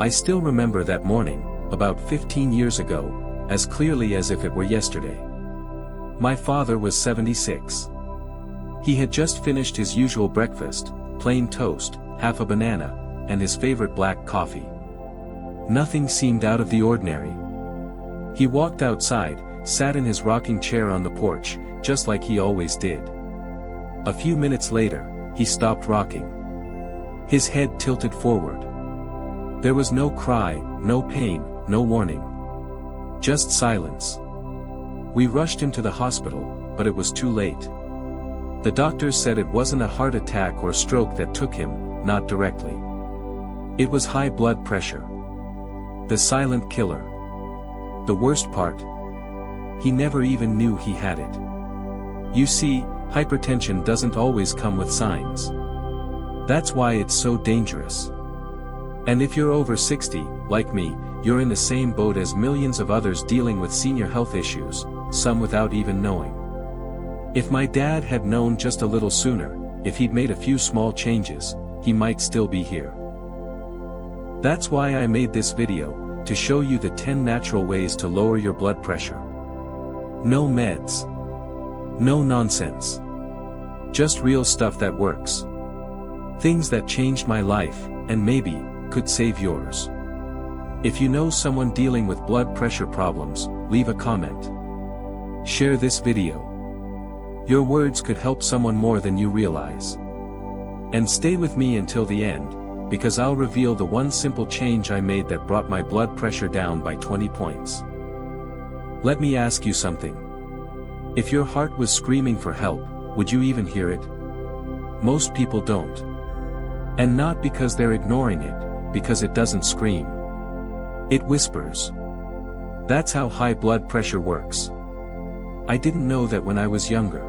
I still remember that morning, about 15 years ago, as clearly as if it were yesterday. My father was 76. He had just finished his usual breakfast, plain toast, half a banana, and his favorite black coffee. Nothing seemed out of the ordinary. He walked outside, sat in his rocking chair on the porch, just like he always did. A few minutes later, he stopped rocking. His head tilted forward. There was no cry, no pain, no warning. Just silence. We rushed him to the hospital, but it was too late. The doctors said it wasn't a heart attack or stroke that took him, not directly. It was high blood pressure. The silent killer. The worst part? He never even knew he had it. You see, hypertension doesn't always come with signs. That's why it's so dangerous. And if you're over 60, like me, you're in the same boat as millions of others dealing with senior health issues, some without even knowing. If my dad had known just a little sooner, if he'd made a few small changes, he might still be here. That's why I made this video, to show you the 10 natural ways to lower your blood pressure. No meds. No nonsense. Just real stuff that works. Things that changed my life, and maybe, could save yours. If you know someone dealing with blood pressure problems, leave a comment. Share this video. Your words could help someone more than you realize. And stay with me until the end, because I'll reveal the one simple change I made that brought my blood pressure down by 20 points. Let me ask you something. If your heart was screaming for help, would you even hear it? Most people don't. And not because they're ignoring it, because it doesn't scream. It whispers. That's how high blood pressure works. I didn't know that when I was younger.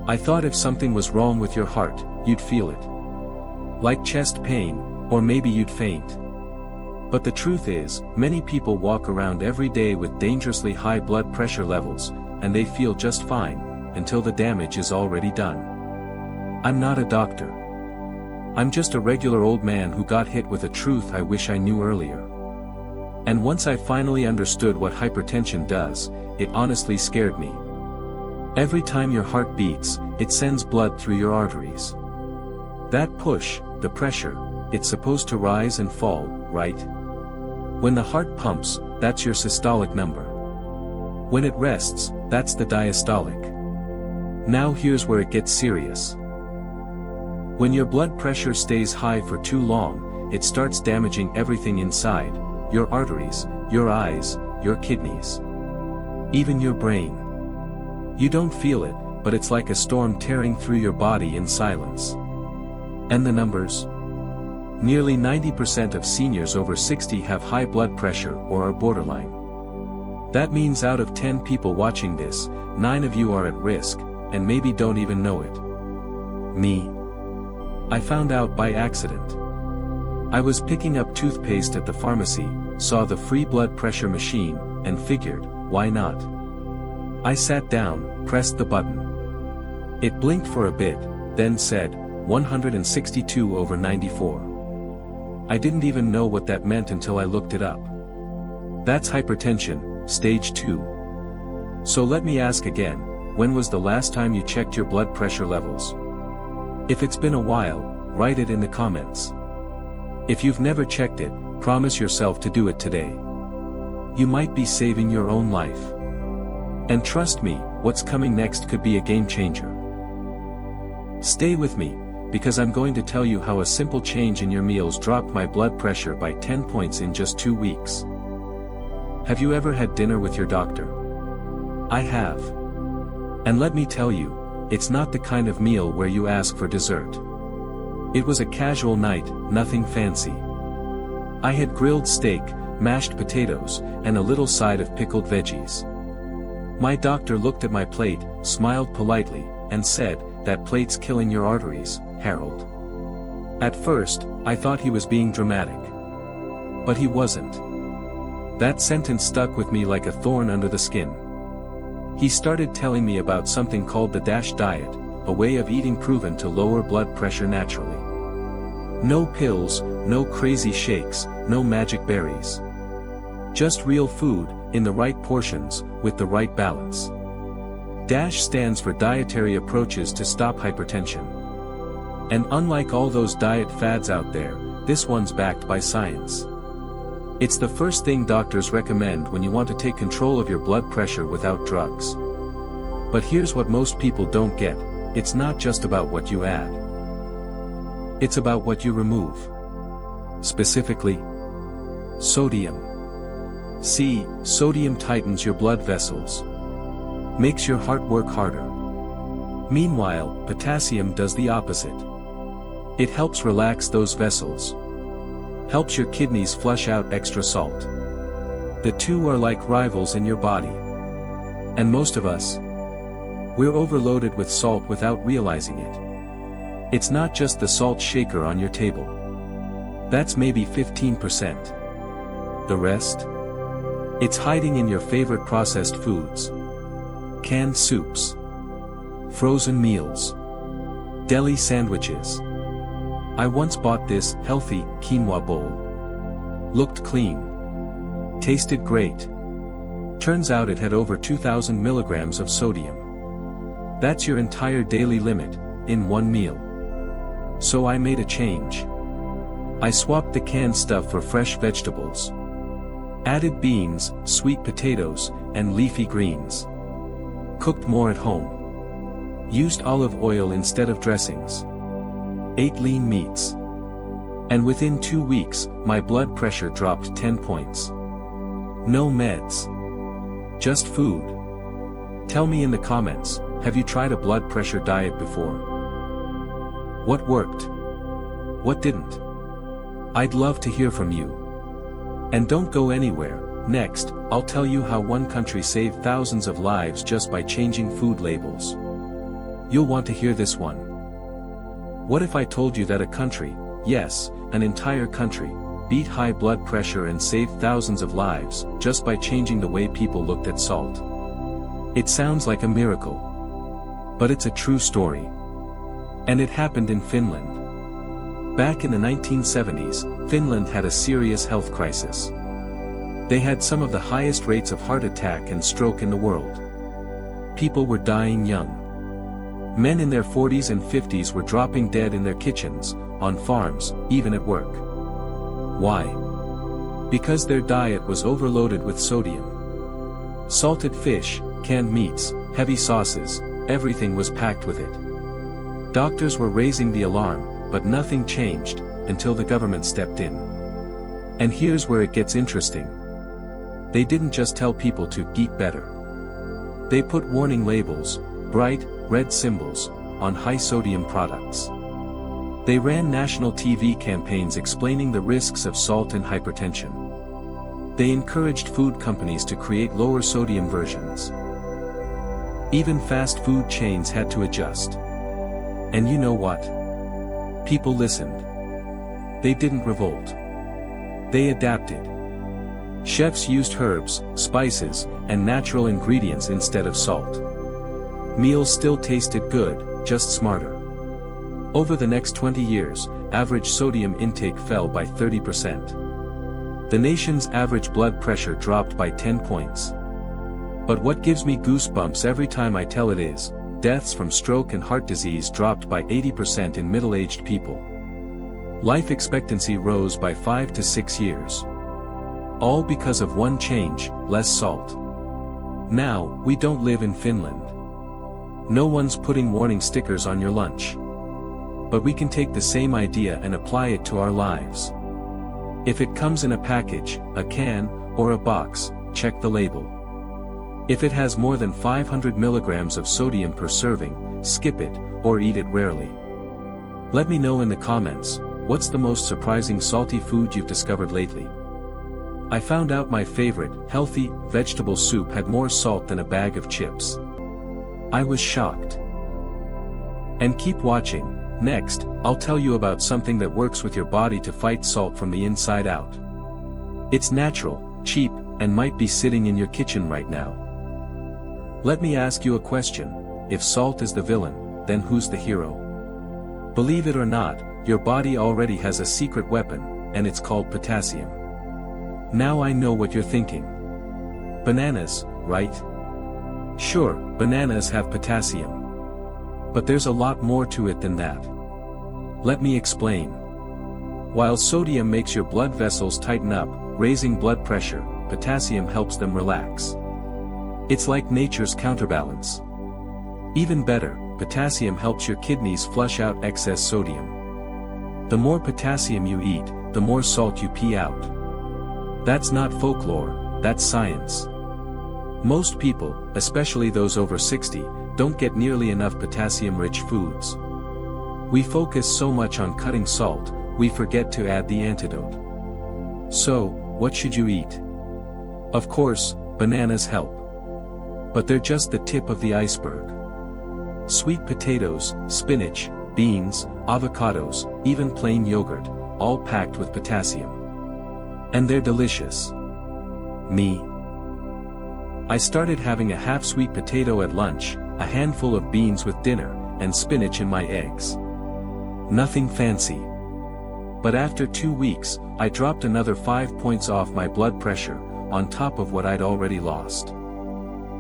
I thought if something was wrong with your heart, you'd feel it. Like chest pain, or maybe you'd faint. But the truth is, many people walk around every day with dangerously high blood pressure levels, and they feel just fine, until the damage is already done. I'm not a doctor. I'm just a regular old man who got hit with a truth I wish I knew earlier. And once I finally understood what hypertension does, it honestly scared me. Every time your heart beats, it sends blood through your arteries. That push, the pressure, it's supposed to rise and fall, right? When the heart pumps, that's your systolic number. When it rests, that's the diastolic. Now here's where it gets serious. When your blood pressure stays high for too long, it starts damaging everything inside, your arteries, your eyes, your kidneys. Even your brain. You don't feel it, but it's like a storm tearing through your body in silence. And the numbers? Nearly 90% of seniors over 60 have high blood pressure or are borderline. That means out of 10 people watching this, 9 of you are at risk, and maybe don't even know it. Me. I found out by accident. I was picking up toothpaste at the pharmacy, saw the free blood pressure machine, and figured, why not? I sat down, pressed the button. It blinked for a bit, then said, 162/94. I didn't even know what that meant until I looked it up. That's hypertension, stage 2. So let me ask again, when was the last time you checked your blood pressure levels? If it's been a while, write it in the comments. If you've never checked it, promise yourself to do it today. You might be saving your own life. And trust me, what's coming next could be a game changer. Stay with me, because I'm going to tell you how a simple change in your meals dropped my blood pressure by 10 points in just 2 weeks. Have you ever had dinner with your doctor? I have. And let me tell you, it's not the kind of meal where you ask for dessert. It was a casual night, nothing fancy. I had grilled steak, mashed potatoes, and a little side of pickled veggies. My doctor looked at my plate, smiled politely, and said, "That plate's killing your arteries, Harold." At first, I thought he was being dramatic. But he wasn't. That sentence stuck with me like a thorn under the skin. He started telling me about something called the DASH diet, a way of eating proven to lower blood pressure naturally. No pills, no crazy shakes, no magic berries. Just real food, in the right portions, with the right balance. DASH stands for Dietary Approaches to Stop Hypertension. And unlike all those diet fads out there, this one's backed by science. It's the first thing doctors recommend when you want to take control of your blood pressure without drugs. But here's what most people don't get: it's not just about what you add. It's about what you remove. Specifically, sodium. See, sodium tightens your blood vessels. Makes your heart work harder. Meanwhile, potassium does the opposite. It helps relax those vessels. Helps your kidneys flush out extra salt. The two are like rivals in your body. And most of us, we're overloaded with salt without realizing it. It's not just the salt shaker on your table. That's maybe 15%. The rest? It's hiding in your favorite processed foods. Canned soups. Frozen meals. Deli sandwiches. I once bought this healthy quinoa bowl. Looked clean. Tasted great. Turns out it had over 2,000 milligrams of sodium. That's your entire daily limit, in one meal. So I made a change. I swapped the canned stuff for fresh vegetables. Added beans, sweet potatoes, and leafy greens. Cooked more at home. Used olive oil instead of dressings. Ate lean meats. And within 2 weeks, my blood pressure dropped 10 points. No meds. Just food. Tell me in the comments, have you tried a blood pressure diet before? What worked? What didn't? I'd love to hear from you. And don't go anywhere. Next, I'll tell you how one country saved thousands of lives just by changing food labels. You'll want to hear this one. What if I told you that a country, yes, an entire country, beat high blood pressure and saved thousands of lives, just by changing the way people looked at salt? It sounds like a miracle. But it's a true story. And it happened in Finland. Back in the 1970s, Finland had a serious health crisis. They had some of the highest rates of heart attack and stroke in the world. People were dying young. Men in their 40s and 50s were dropping dead in their kitchens, on farms, even at work. Why? Because their diet was overloaded with sodium. Salted fish, canned meats, heavy sauces, everything was packed with it. Doctors were raising the alarm, but nothing changed, until the government stepped in. And here's where it gets interesting. They didn't just tell people to eat better. They put warning labels, bright, red symbols, on high-sodium products. They ran national TV campaigns explaining the risks of salt and hypertension. They encouraged food companies to create lower sodium versions. Even fast food chains had to adjust. And you know what? People listened. They didn't revolt. They adapted. Chefs used herbs, spices, and natural ingredients instead of salt. Meals still tasted good, just smarter. Over the next 20 years, average sodium intake fell by 30%. The nation's average blood pressure dropped by 10 points. But what gives me goosebumps every time I tell it is, deaths from stroke and heart disease dropped by 80% in middle-aged people. Life expectancy rose by 5 to 6 years. All because of one change, less salt. Now, we don't live in Finland. No one's putting warning stickers on your lunch. But we can take the same idea and apply it to our lives. If it comes in a package, a can, or a box, check the label. If it has more than 500 milligrams of sodium per serving, skip it, or eat it rarely. Let me know in the comments, what's the most surprising salty food you've discovered lately? I found out my favorite, healthy, vegetable soup had more salt than a bag of chips. I was shocked. And keep watching. Next, I'll tell you about something that works with your body to fight salt from the inside out. It's natural, cheap, and might be sitting in your kitchen right now. Let me ask you a question. If salt is the villain, then who's the hero? Believe it or not, your body already has a secret weapon, and it's called potassium. Now I know what you're thinking. Bananas, right? Sure, bananas have potassium. But there's a lot more to it than that. Let me explain. While sodium makes your blood vessels tighten up, raising blood pressure, potassium helps them relax. It's like nature's counterbalance. Even better, potassium helps your kidneys flush out excess sodium. The more potassium you eat, the more salt you pee out. That's not folklore, that's science. Most people, especially those over 60, don't get nearly enough potassium-rich foods. We focus so much on cutting salt, we forget to add the antidote. So, what should you eat? Of course, bananas help. But they're just the tip of the iceberg. Sweet potatoes, spinach, beans, avocados, even plain yogurt, all packed with potassium. And they're delicious. Me. I started having a half-sweet potato at lunch, a handful of beans with dinner, and spinach in my eggs. Nothing fancy. But after 2 weeks, I dropped another 5 points off my blood pressure, on top of what I'd already lost.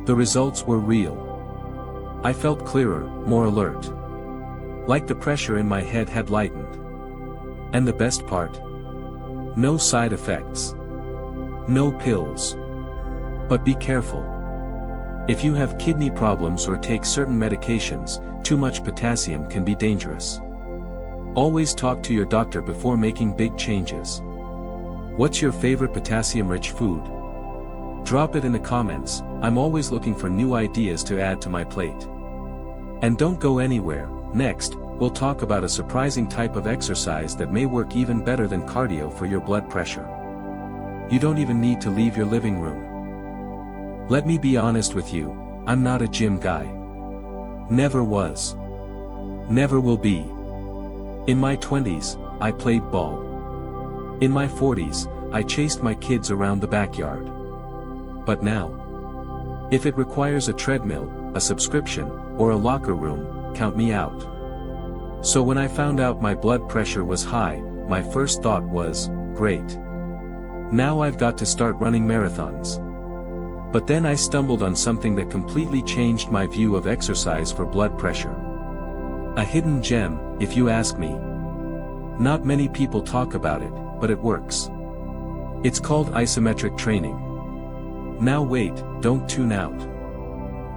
The results were real. I felt clearer, more alert. Like the pressure in my head had lightened. And the best part? No side effects. No pills. But be careful. If you have kidney problems or take certain medications, too much potassium can be dangerous. Always talk to your doctor before making big changes. What's your favorite potassium-rich food? Drop it in the comments, I'm always looking for new ideas to add to my plate. And don't go anywhere, next, we'll talk about a surprising type of exercise that may work even better than cardio for your blood pressure. You don't even need to leave your living room. Let me be honest with you, I'm not a gym guy. Never was. Never will be. In my 20s, I played ball. In my 40s, I chased my kids around the backyard. But now, if it requires a treadmill, a subscription, or a locker room, count me out. So when I found out my blood pressure was high, my first thought was, great. Now I've got to start running marathons. But then I stumbled on something that completely changed my view of exercise for blood pressure. A hidden gem, if you ask me. Not many people talk about it, but it works. It's called isometric training. Now wait, don't tune out.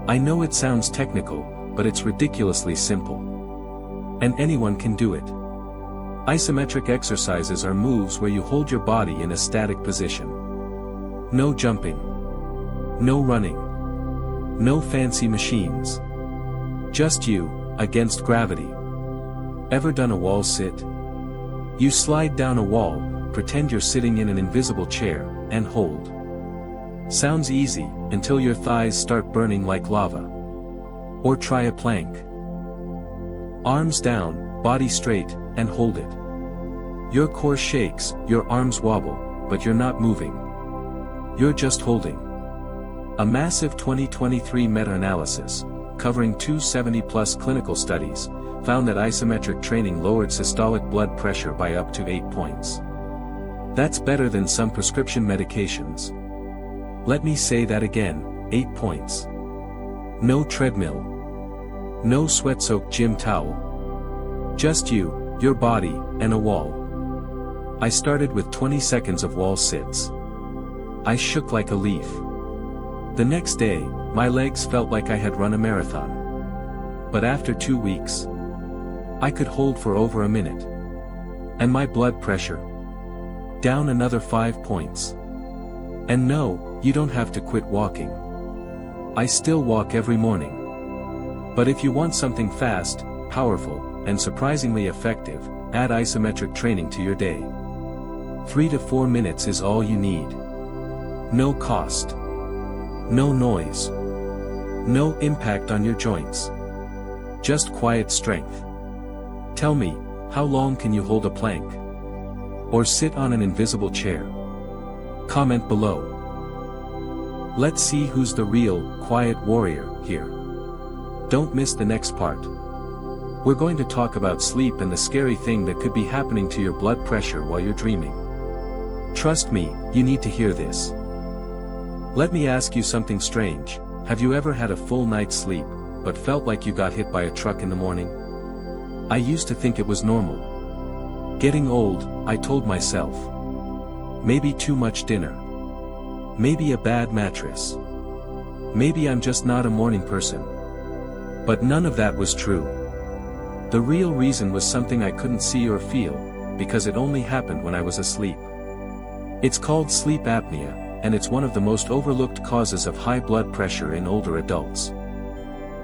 I know it sounds technical, but it's ridiculously simple. And anyone can do it. Isometric exercises are moves where you hold your body in a static position. No jumping. No running. No fancy machines. Just you, against gravity. Ever done a wall sit? You slide down a wall, pretend you're sitting in an invisible chair, and hold. Sounds easy, until your thighs start burning like lava. Or try a plank. Arms down, body straight, and hold it. Your core shakes, your arms wobble, but you're not moving. You're just holding. A massive 2023 meta-analysis, covering 270-plus clinical studies, found that isometric training lowered systolic blood pressure by up to 8 points. That's better than some prescription medications. Let me say that again, 8 points. No treadmill. No sweat-soaked gym towel. Just you, your body, and a wall. I started with 20 seconds of wall sits. I shook like a leaf. The next day, my legs felt like I had run a marathon. But after 2 weeks, I could hold for over a minute. And my blood pressure? Down another 5 points. And no, you don't have to quit walking. I still walk every morning. But if you want something fast, powerful, and surprisingly effective, add isometric training to your day. 3 to 4 minutes is all you need. No cost. No noise. No impact on your joints. Just quiet strength. Tell me, how long can you hold a plank? Or sit on an invisible chair? Comment below. Let's see who's the real, quiet warrior here. Don't miss the next part. We're going to talk about sleep and the scary thing that could be happening to your blood pressure while you're dreaming. Trust me, you need to hear this. Let me ask you something strange. Have you ever had a full night's sleep, but felt like you got hit by a truck in the morning? I used to think it was normal. Getting old, I told myself. Maybe too much dinner. Maybe a bad mattress. Maybe I'm just not a morning person. But none of that was true. The real reason was something I couldn't see or feel, because it only happened when I was asleep. It's called sleep apnea, and it's one of the most overlooked causes of high blood pressure in older adults.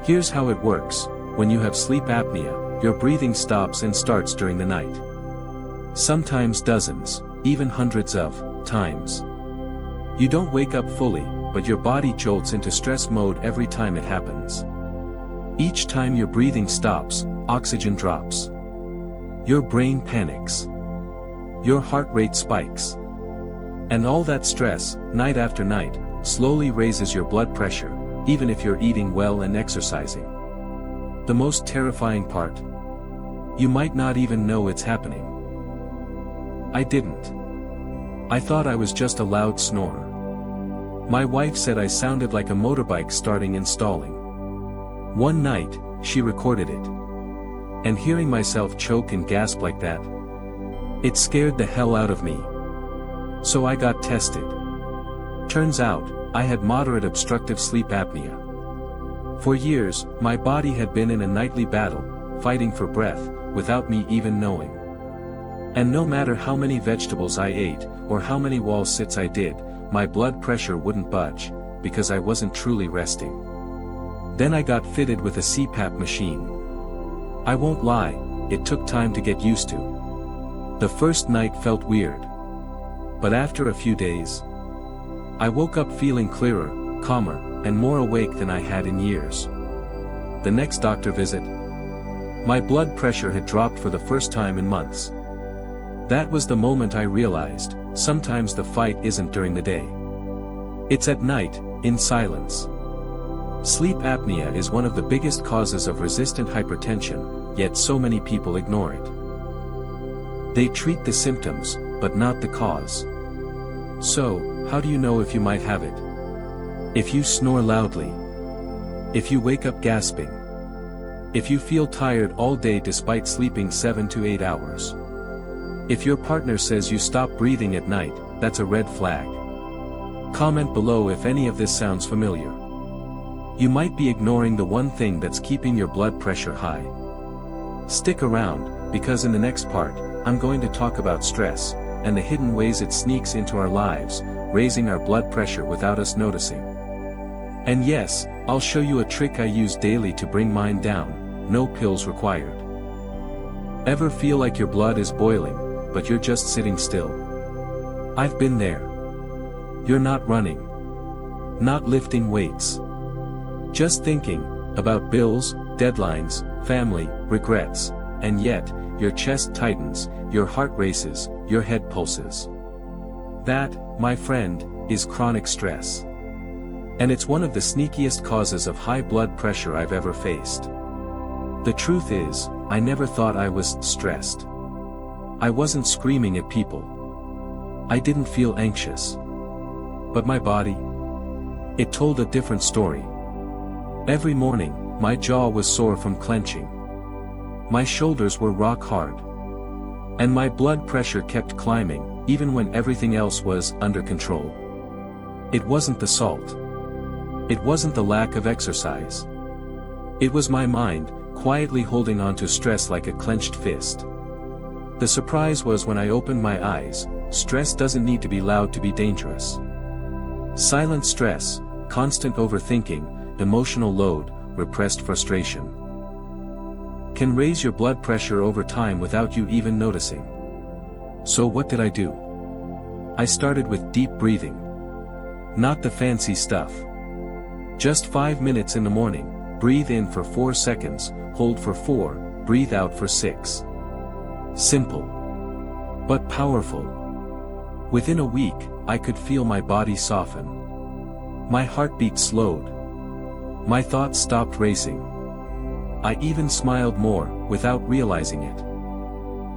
Here's how it works. When you have sleep apnea, your breathing stops and starts during the night. Sometimes dozens, even hundreds of times. You don't wake up fully, but your body jolts into stress mode every time it happens. Each time your breathing stops, oxygen drops. Your brain panics. Your heart rate spikes. And all that stress, night after night, slowly raises your blood pressure, even if you're eating well and exercising. The most terrifying part? You might not even know it's happening. I didn't. I thought I was just a loud snorer. My wife said I sounded like a motorbike starting and stalling. One night, she recorded it. And hearing myself choke and gasp like that, it scared the hell out of me. So I got tested. Turns out, I had moderate obstructive sleep apnea. For years, my body had been in a nightly battle, fighting for breath, without me even knowing. And no matter how many vegetables I ate, or how many wall sits I did, my blood pressure wouldn't budge, because I wasn't truly resting. Then I got fitted with a CPAP machine. I won't lie, it took time to get used to. The first night felt weird. But after a few days, I woke up feeling clearer, calmer, and more awake than I had in years. The next doctor visit, my blood pressure had dropped for the first time in months. That was the moment I realized, sometimes the fight isn't during the day. It's at night, in silence. Sleep apnea is one of the biggest causes of resistant hypertension, yet so many people ignore it. They treat the symptoms, but not the cause. So, how do you know if you might have it? If you snore loudly. If you wake up gasping. If you feel tired all day despite sleeping 7 to 8 hours. If your partner says you stop breathing at night, that's a red flag. Comment below if any of this sounds familiar. You might be ignoring the one thing that's keeping your blood pressure high. Stick around, because in the next part, I'm going to talk about stress, and the hidden ways it sneaks into our lives, raising our blood pressure without us noticing. And yes, I'll show you a trick I use daily to bring mine down, no pills required. Ever feel like your blood is boiling, but you're just sitting still? I've been there. You're not running. Not lifting weights. Just thinking about bills, deadlines, family, regrets, and yet, your chest tightens, your heart races, your head pulses. That, my friend, is chronic stress. And it's one of the sneakiest causes of high blood pressure I've ever faced. The truth is, I never thought I was stressed. I wasn't screaming at people. I didn't feel anxious. But my body? It told a different story. Every morning, my jaw was sore from clenching. My shoulders were rock hard. And my blood pressure kept climbing, even when everything else was under control. It wasn't the salt. It wasn't the lack of exercise. It was my mind, quietly holding on to stress like a clenched fist. The surprise was when I opened my eyes, stress doesn't need to be loud to be dangerous. Silent stress, constant overthinking, emotional load, repressed frustration, can raise your blood pressure over time without you even noticing. So what did I do? I started with deep breathing. Not the fancy stuff. Just 5 minutes in the morning, breathe in for 4 seconds, hold for 4, breathe out for 6. Simple. But powerful. Within a week, I could feel my body soften. My heartbeat slowed. My thoughts stopped racing. I even smiled more, without realizing it.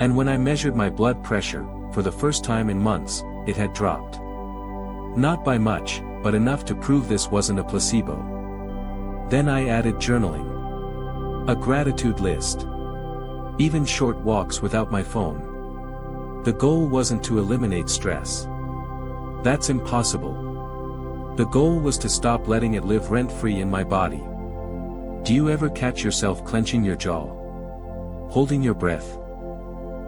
And when I measured my blood pressure, for the first time in months, it had dropped. Not by much, but enough to prove this wasn't a placebo. Then I added journaling. A gratitude list. Even short walks without my phone. The goal wasn't to eliminate stress. That's impossible. The goal was to stop letting it live rent-free in my body. Do you ever catch yourself clenching your jaw? Holding your breath?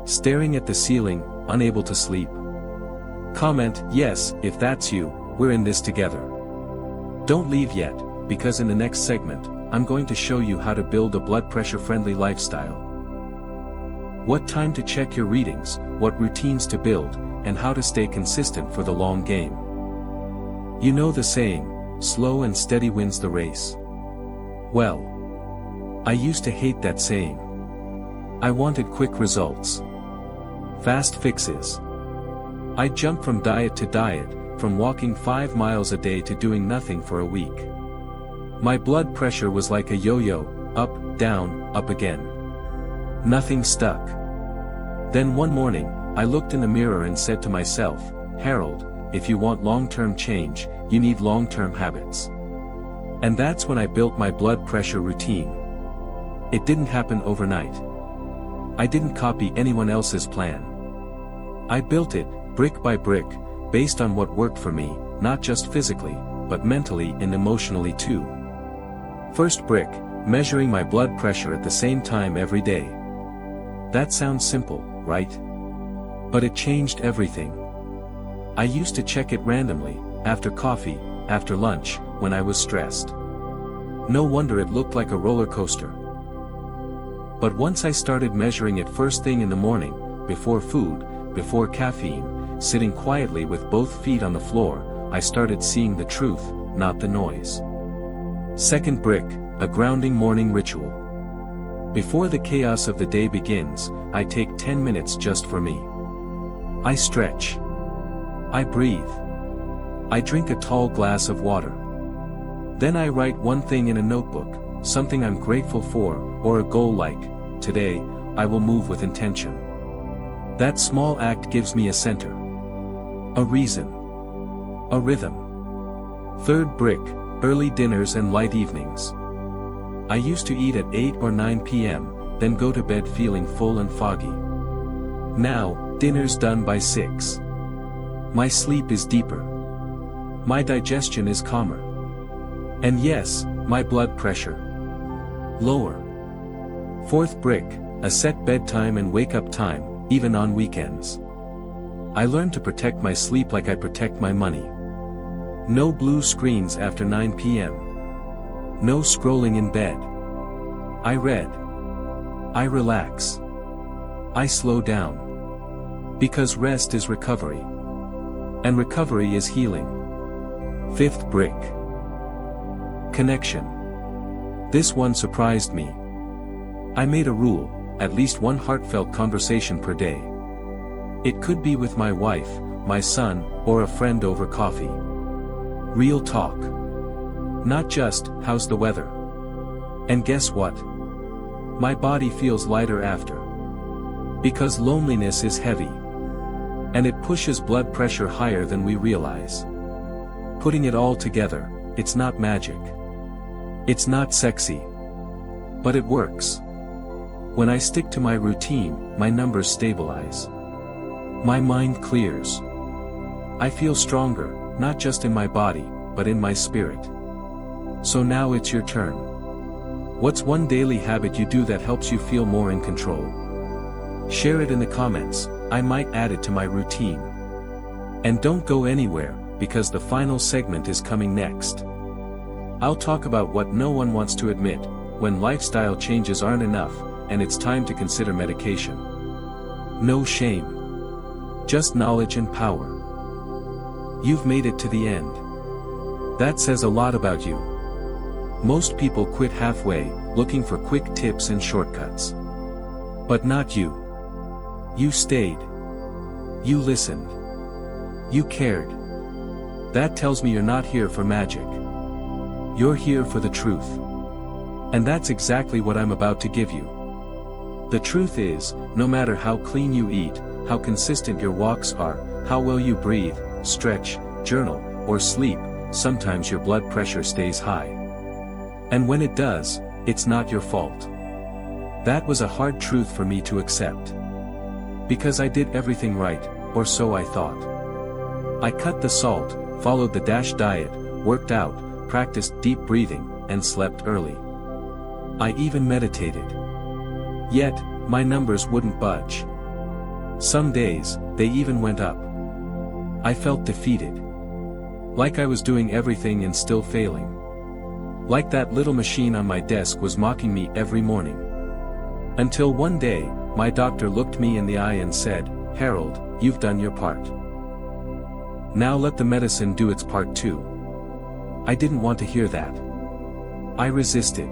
Staring at the ceiling, unable to sleep? Comment yes if that's you. We're in this together. Don't leave yet, because in the next segment, I'm going to show you how to build a blood pressure-friendly lifestyle. What time to check your readings, what routines to build, and how to stay consistent for the long game. You know the saying, slow and steady wins the race. Well, I used to hate that saying. I wanted quick results. Fast fixes. I jumped from diet to diet, from walking 5 miles a day to doing nothing for a week. My blood pressure was like a yo-yo, up, down, up again. Nothing stuck. Then one morning, I looked in the mirror and said to myself, Harold, if you want long-term change, you need long-term habits. And that's when I built my blood pressure routine. It didn't happen overnight. I didn't copy anyone else's plan. I built it, brick by brick, based on what worked for me, not just physically, but mentally and emotionally too. First brick, measuring my blood pressure at the same time every day. That sounds simple, right? But it changed everything. I used to check it randomly, after coffee, after lunch, when I was stressed. No wonder it looked like a roller coaster. But once I started measuring it first thing in the morning, before food, before caffeine, sitting quietly with both feet on the floor, I started seeing the truth, not the noise. Second brick, a grounding morning ritual. Before the chaos of the day begins, I take 10 minutes just for me. I stretch. I breathe. I drink a tall glass of water. Then I write one thing in a notebook, something I'm grateful for, or a goal like, today, I will move with intention. That small act gives me a center. A reason. A rhythm. Third brick, early dinners and light evenings. I used to eat at 8 or 9 p.m., then go to bed feeling full and foggy. Now, dinner's done by 6. My sleep is deeper. My digestion is calmer. And yes, my blood pressure. Lower. Fourth brick, a set bedtime and wake-up time, even on weekends. I learned to protect my sleep like I protect my money. No blue screens after 9 p.m. No scrolling in bed. I read. I relax. I slow down. Because rest is recovery. And recovery is healing. Fifth brick. Connection. This one surprised me. I made a rule, at least one heartfelt conversation per day. It could be with my wife, my son, or a friend over coffee. Real talk. Not just, how's the weather? And guess what? My body feels lighter after. Because loneliness is heavy. And it pushes blood pressure higher than we realize. Putting it all together, it's not magic. It's not sexy. But it works. When I stick to my routine, my numbers stabilize. My mind clears. I feel stronger, not just in my body, but in my spirit. So now it's your turn. What's one daily habit you do that helps you feel more in control? Share it in the comments, I might add it to my routine. And don't go anywhere, because the final segment is coming next. I'll talk about what no one wants to admit, when lifestyle changes aren't enough, and it's time to consider medication. No shame. Just knowledge and power. You've made it to the end. That says a lot about you. Most people quit halfway, looking for quick tips and shortcuts. But not you. You stayed. You listened. You cared. That tells me you're not here for magic. You're here for the truth. And that's exactly what I'm about to give you. The truth is, no matter how clean you eat, how consistent your walks are, how well you breathe, stretch, journal, or sleep, sometimes your blood pressure stays high. And when it does, it's not your fault. That was a hard truth for me to accept. Because I did everything right, or so I thought. I cut the salt, followed the DASH diet, worked out, practiced deep breathing, and slept early. I even meditated. Yet, my numbers wouldn't budge. Some days, they even went up. I felt defeated. Like I was doing everything and still failing. Like that little machine on my desk was mocking me every morning. Until one day, my doctor looked me in the eye and said, "Harold, you've done your part. Now let the medicine do its part too." I didn't want to hear that. I resisted.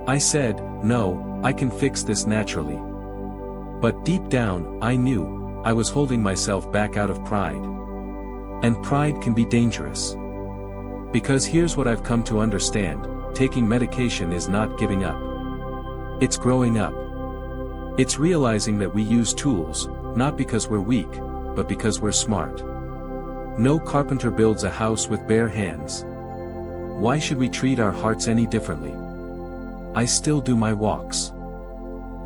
I said, "No, I can fix this naturally." But deep down, I knew, I was holding myself back out of pride. And pride can be dangerous. Because here's what I've come to understand, taking medication is not giving up. It's growing up. It's realizing that we use tools, not because we're weak, but because we're smart. No carpenter builds a house with bare hands. Why should we treat our hearts any differently? I still do my walks.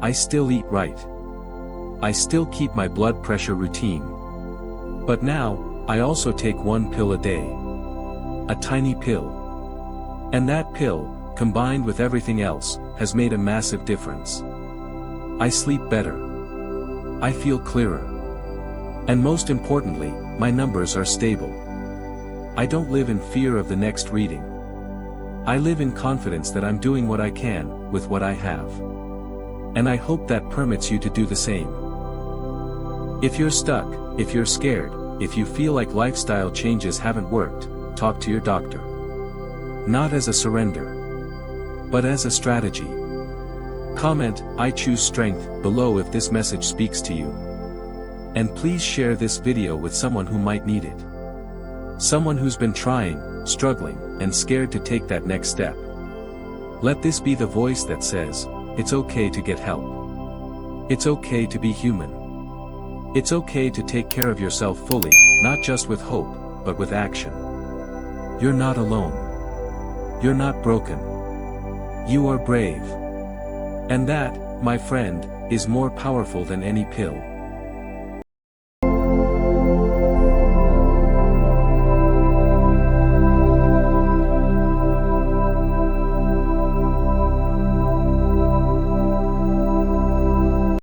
I still eat right. I still keep my blood pressure routine. But now, I also take one pill a day. A tiny pill. And that pill, combined with everything else, has made a massive difference. I sleep better. I feel clearer. And most importantly, my numbers are stable. I don't live in fear of the next reading. I live in confidence that I'm doing what I can, with what I have. And I hope that permits you to do the same. If you're stuck, if you're scared, if you feel like lifestyle changes haven't worked, talk to your doctor. Not as a surrender, but as a strategy. Comment, "I choose strength," below if this message speaks to you. And please share this video with someone who might need it. Someone who's been trying, struggling, and scared to take that next step. Let this be the voice that says, it's okay to get help. It's okay to be human. It's okay to take care of yourself fully, not just with hope, but with action. You're not alone. You're not broken. You are brave. And that, my friend, is more powerful than any pill.